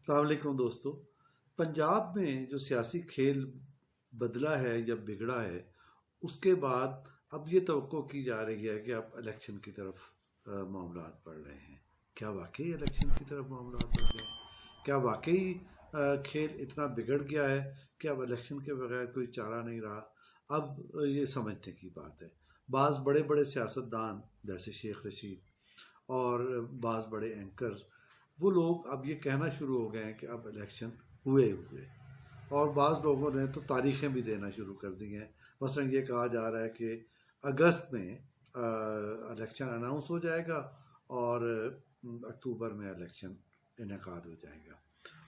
अस्सलाम वालेकुम दोस्तों। पंजाब में जो सियासी खेल बदला है या बिगड़ा है, उसके बाद अब ये तवक्को की जा रही है कि अब इलेक्शन की तरफ मामलात बढ़ रहे हैं। क्या वाकई इलेक्शन की तरफ मामलात बढ़ रहे हैं? क्या वाकई खेल इतना बिगड़ गया है कि अब इलेक्शन के बगैर कोई चारा नहीं रहा? अब ये समझने की बात है। बाज़ बड़े बड़े सियासतदान जैसे शेख रशीद और बाज़ बड़े एंकर, वो लोग अब ये कहना शुरू हो गए हैं कि अब इलेक्शन हुए हुए। और बाज़ लोगों ने तो तारीखें भी देना शुरू कर दी हैं। मसलन ये कहा जा रहा है कि अगस्त में इलेक्शन अनाउंस हो जाएगा और अक्टूबर में इलेक्शन इनेकाद हो जाएगा।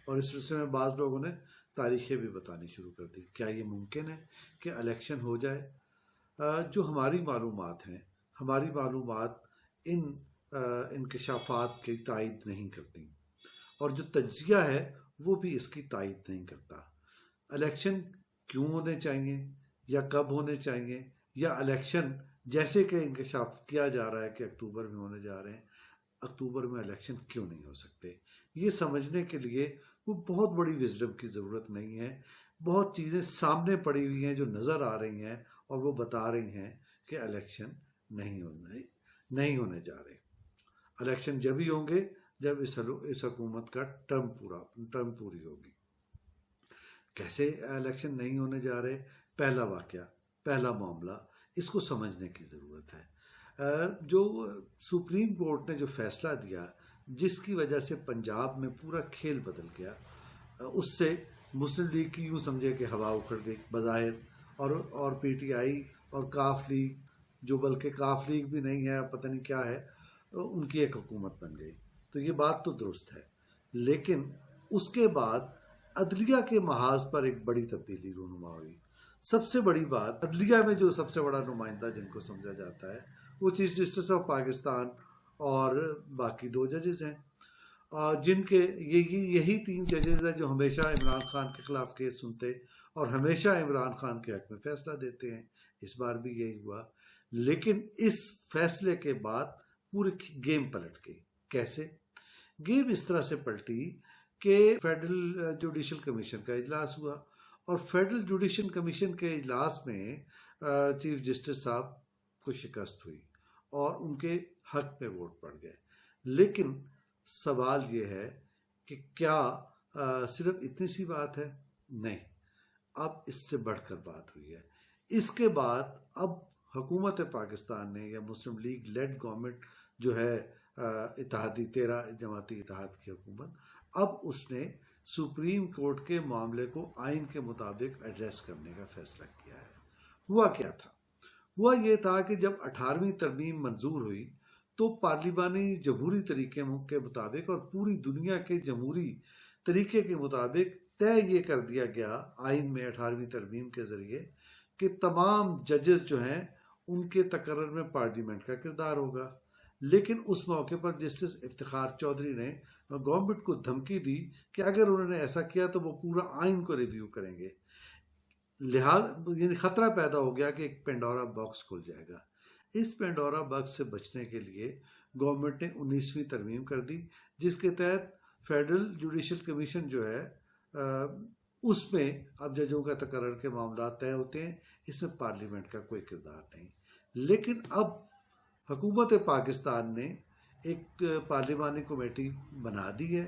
और इस सिलसिले में बाज़ लोगों ने तारीखें भी बतानी शुरू कर दी। क्या ये मुमकिन है कि इलेक्शन हो जाए? जो हमारी मालूमात हैं, हमारी मालूमात इन इंकशाफात की तायद नहीं करती, और जो तज्जिया है वो भी इसकी तायद नहीं करता। इलेक्शन क्यों होने चाहिए या कब होने चाहिए, या इलेक्शन जैसे कि इंकशाफ किया जा रहा है कि अक्टूबर में होने जा रहे हैं, अक्टूबर में इलेक्शन क्यों नहीं हो सकते? ये समझने के लिए वो बहुत बड़ी विजडम की ज़रूरत नहीं है। बहुत चीज़ें सामने पड़ी हुई हैं जो नज़र आ रही हैं और वो बता रही हैं कि इलेक्शन नहीं होने जा रहे। इलेक्शन जब ही होंगे जब इस हुकूमत का टर्म पूरी होगी। कैसे इलेक्शन नहीं होने जा रहे? पहला वाकया, पहला मामला, इसको समझने की ज़रूरत है। जो सुप्रीम कोर्ट ने जो फैसला दिया, जिसकी वजह से पंजाब में पूरा खेल बदल गया, उससे मुस्लिम लीग की यूँ समझे कि हवा उखड़ गई बज़ाहिर, और पीटीआई और काफ लीग, जो बल्कि काफ लीग भी नहीं है, पता नहीं क्या है, उनकी एक हुकूमत बन गई। तो ये बात तो दुरुस्त है, लेकिन उसके बाद अदलिया के महाज पर एक बड़ी तब्दीली रूनुमा हुई। सबसे बड़ी बात, अदलिया में जो सबसे बड़ा नुमाइंदा जिनको समझा जाता है वो चीफ जस्टिस ऑफ पाकिस्तान और बाकी 2 जजेस हैं, जिनके यही 3 जजेस हैं जो हमेशा इमरान खान के खिलाफ केस सुनते और हमेशा इमरान खान के हक में फैसला देते हैं। इस बार भी यही हुआ। लेकिन इस फैसले के बाद पूरी गेम पलट गई। कैसे? गेम इस तरह से पलटी कि फेडरल जुडिशल कमीशन का इजलास हुआ, और फेडरल जुडिशल कमीशन के इजलास में चीफ जस्टिस साहब को शिकस्त हुई और उनके हक में वोट पड़ गए। लेकिन सवाल ये है कि क्या सिर्फ इतनी सी बात है? नहीं, अब इससे बढ़कर बात हुई है। इसके बाद अब हुकूमत पाकिस्तान ने, या मुस्लिम लीग लेड गवर्नमेंट जो है, इत्तेहादी 13 जमाती इत्तेहाद की हुकूमत, अब उसने सुप्रीम कोर्ट के मामले को आइन के मुताबिक एड्रेस करने का फैसला किया है। हुआ क्या था? हुआ ये था कि जब 18वीं तरमीम मंजूर हुई तो पार्लिमानी जमहूरी तरीके के मुताबिक और पूरी दुनिया के जमहूरी तरीके के मुताबिक तय ये कर दिया गया आइन में 18वीं तरमीम के ज़रिए कि तमाम जजेस जो हैं उनके तकर्रर में पार्लियामेंट का किरदार होगा। लेकिन उस मौके पर जस्टिस इफ्तिखार चौधरी ने गवर्नमेंट को धमकी दी कि अगर उन्होंने ऐसा किया तो वो पूरा आइन को रिव्यू करेंगे। यानी ख़तरा पैदा हो गया कि एक पेंडोरा बॉक्स खुल जाएगा। इस पेंडोरा बॉक्स से बचने के लिए गवर्नमेंट ने 19वीं तरमीम कर दी, जिसके तहत फेडरल जुडिशल कमीशन जो है उसमें अब जजों का तकर्रर के मामला तय होते हैं। इसमें पार्लियामेंट का कोई किरदार नहीं। लेकिन अब हुकूमत पाकिस्तान ने एक पार्लिमानी कमेटी बना दी है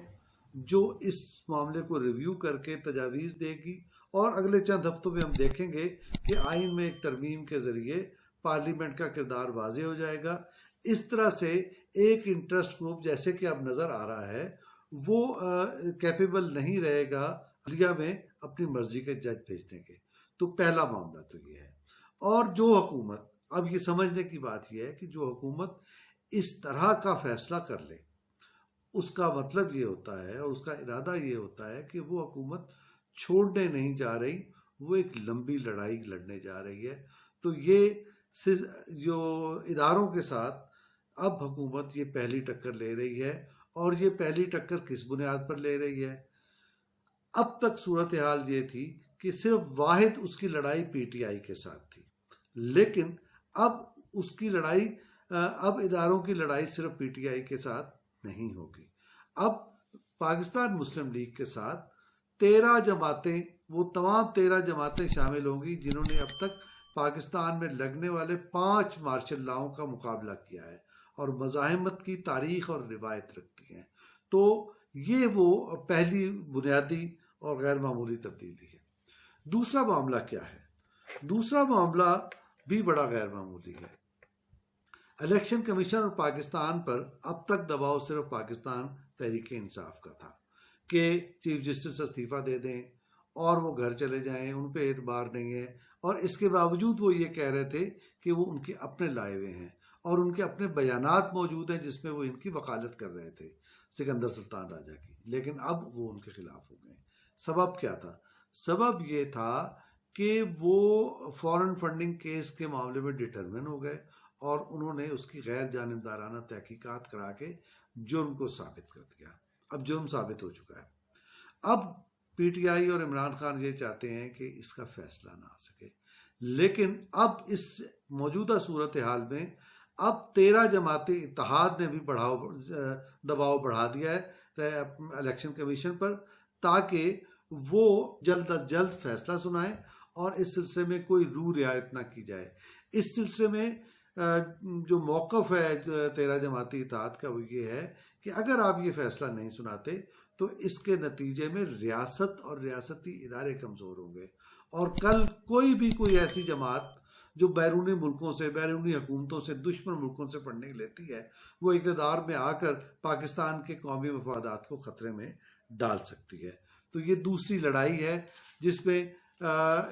जो इस मामले को रिव्यू करके तजावीज़ देगी, और अगले चंद हफ्तों में हम देखेंगे कि आइन में एक तरमीम के ज़रिए पार्लियामेंट का किरदार वाज़े हो जाएगा। इस तरह से एक इंटरेस्ट ग्रुप, जैसे कि अब नज़र आ रहा है, वो कैपेबल नहीं रहेगा अदलिया में अपनी मर्जी के जज भेजने के। तो पहला मामला तो ये है। और जो हुकूमत, अब ये समझने की बात यह है कि जो हुकूमत इस तरह का फैसला कर ले, उसका मतलब ये होता है और उसका इरादा ये होता है कि वो हुकूमत छोड़ने नहीं जा रही, वो एक लंबी लड़ाई लड़ने जा रही है। तो ये जो इदारों के साथ अब हुकूमत ये पहली टक्कर ले रही है, और ये पहली टक्कर किस बुनियाद पर ले रही है? अब तक सूरत हाल ये थी कि सिर्फ वाहिद उसकी लड़ाई पीटीआई के साथ थी, लेकिन अब उसकी लड़ाई, अब इदारों की लड़ाई सिर्फ पीटीआई के साथ नहीं होगी। अब पाकिस्तान मुस्लिम लीग के साथ 13 जमातें, वो तमाम 13 जमातें शामिल होंगी जिन्होंने अब तक पाकिस्तान में लगने वाले 5 मार्शल लॉ का मुकाबला किया है और मज़ाहिमत की तारीख और रिवायत रखती हैं। तो ये वो पहली बुनियादी और गैर मामूली तब्दीली है। दूसरा मामला क्या है? दूसरा मामला भी बड़ा गैर मामूली है। इलेक्शन कमीशन और पाकिस्तान पर अब तक दबाव सिर्फ पाकिस्तान तहरीक इंसाफ का था कि चीफ जस्टिस इस्तीफ़ा दे दें और वो घर चले जाएं, उन पे एतबार नहीं है। और इसके बावजूद वो ये कह रहे थे कि वो उनके अपने लाए हुए हैं और उनके अपने बयानात मौजूद हैं जिसमें वो इनकी वकालत कर रहे थे सिकंदर सुल्तान राजा की, लेकिन अब वो उनके खिलाफ हो गए। सबब क्या था? सबब ये था कि वो फॉरेन फंडिंग केस के मामले में डिटरमिन हो गए और उन्होंने उसकी गैर जानिबदाराना तहकीकात करा के जुर्म को साबित कर दिया। अब जुर्म साबित हो चुका है। अब पीटीआई और इमरान खान ये चाहते हैं कि इसका फैसला ना आ सके, लेकिन अब इस मौजूदा सूरत हाल में अब 13 जमाती इत्तेहाद ने भी दबाव बढ़ा दिया है इलेक्शन कमीशन पर ताकि वो जल्द अज जल्द फैसला सुनाए और इस सिलसिले में कोई रू रियायत ना की जाए। इस सिलसिले में जो मौक़िफ़ है 13 जमाती इत्तेहाद का वो ये है कि अगर आप ये फैसला नहीं सुनाते तो इसके नतीजे में रियासत और रियासती इदारे कमज़ोर होंगे और कल कोई ऐसी जमात जो बैरूनी मुल्कों से, बैरूनी हुकूमतों से, दुश्मन मुल्कों से फंडिंग लेती है, वो इक़्तिदार में आकर पाकिस्तान के कौमी मफादात को ख़तरे में डाल सकती है। तो ये दूसरी लड़ाई है जिसमें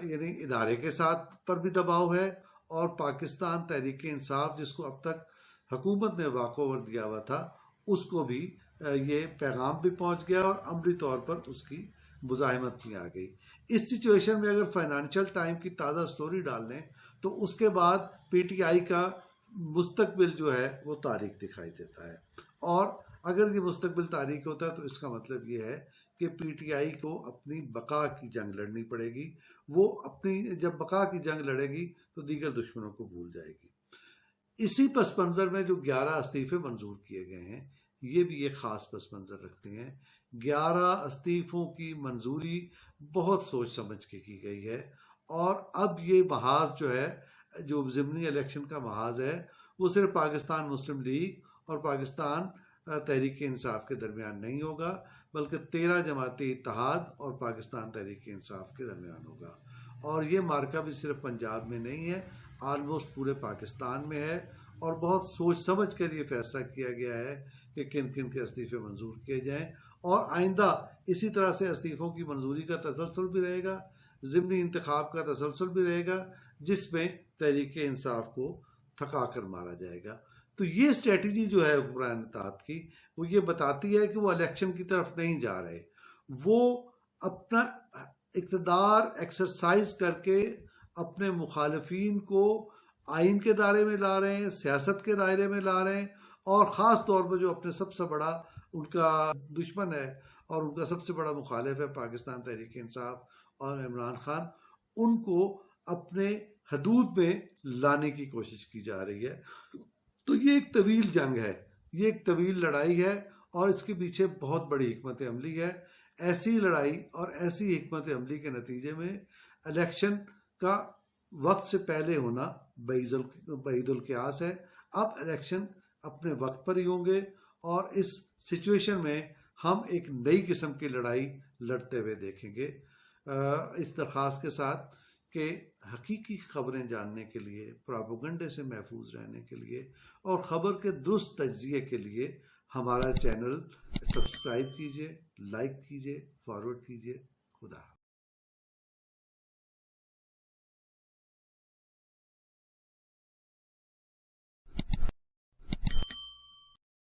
यानी इदारे के साथ पर भी दबाव है और पाकिस्तान तहरीक इंसाफ जिसको अब तक हुकूमत ने वाक़ोवर दिया हुआ था उसको भी ये पैगाम भी पहुंच गया और अमली तौर पर उसकी मुज़ाहिमत भी आ गई। इस सिचुएशन में अगर फाइनेंशियल टाइम की ताज़ा स्टोरी डाल लें तो उसके बाद पीटीआई का मुस्तकबिल जो है वो तारीख दिखाई देता है और अगर ये मुस्तकबिल तारीख होता है तो इसका मतलब ये है कि पीटीआई को अपनी बका की जंग लड़नी पड़ेगी। वो अपनी जब बका की जंग लड़ेगी तो दीगर दुश्मनों को भूल जाएगी। इसी पस मंज़र में जो 11 इस्तीफ़े मंजूर किए गए हैं ये भी एक ख़ास पस मंज़र रखते हैं। 11 इस्तीफ़ों की मंजूरी बहुत सोच समझ के की गई है और अब ये महाज जो है, जो ज़िमनी इलेक्शन का महाज है, वो सिर्फ पाकिस्तान मुस्लिम लीग और पाकिस्तान तहरीक इंसाफ के दरमियान नहीं होगा बल्कि 13 जमाती इत्तेहाद और पाकिस्तान तहरीक इंसाफ के दरमियान होगा। और ये मार्का भी सिर्फ पंजाब में नहीं है, आलमोस्ट पूरे पाकिस्तान में है और बहुत सोच समझ कर ये फैसला किया गया है कि किन किन के इस्तीफ़े मंजूर किए जाएं और आइंदा इसी तरह से इस्तीफ़ों की मंजूरी का तसलसल भी रहेगा, ज़िमनी इंतखाब का तसलसल भी रहेगा जिसमें तहरीक इंसाफ को थका कर मारा जाएगा। तो ये स्ट्रेटजी जो है हुक्मरान इत्तेहाद की वो ये बताती है कि वो इलेक्शन की तरफ नहीं जा रहे, वो अपना इक़्तिदार एक्सरसाइज करके अपने मुखालिफिन को आइन के दायरे में ला रहे हैं, सियासत के दायरे में ला रहे हैं और ख़ास तौर पर जो अपने सबसे बड़ा उनका दुश्मन है और उनका सबसे बड़ा मुखालिफ है पाकिस्तान तहरीक इंसाफ और इमरान खान, उनको अपने हदूद में लाने की कोशिश की जा रही है। तो ये एक तवील जंग है, ये एक तवील लड़ाई है और इसके पीछे बहुत बड़ी हिकमत अमली है। ऐसी लड़ाई और ऐसी हिकमत अमली के नतीजे में इलेक्शन का वक्त से पहले होना बईदुल क़ियास है। अब इलेक्शन अपने वक्त पर ही होंगे और इस सिचुएशन में हम एक नई किस्म की लड़ाई लड़ते हुए देखेंगे। इस दरख्वास्त के साथ कि हकीकी ख़बरें जानने के लिए, प्रोपेगेंडे से महफूज रहने के लिए और ख़बर के दुरुस्त तज्ज़िये के लिए हमारा चैनल सब्सक्राइब कीजिए, लाइक कीजिए, फॉरवर्ड कीजिए। खुदा।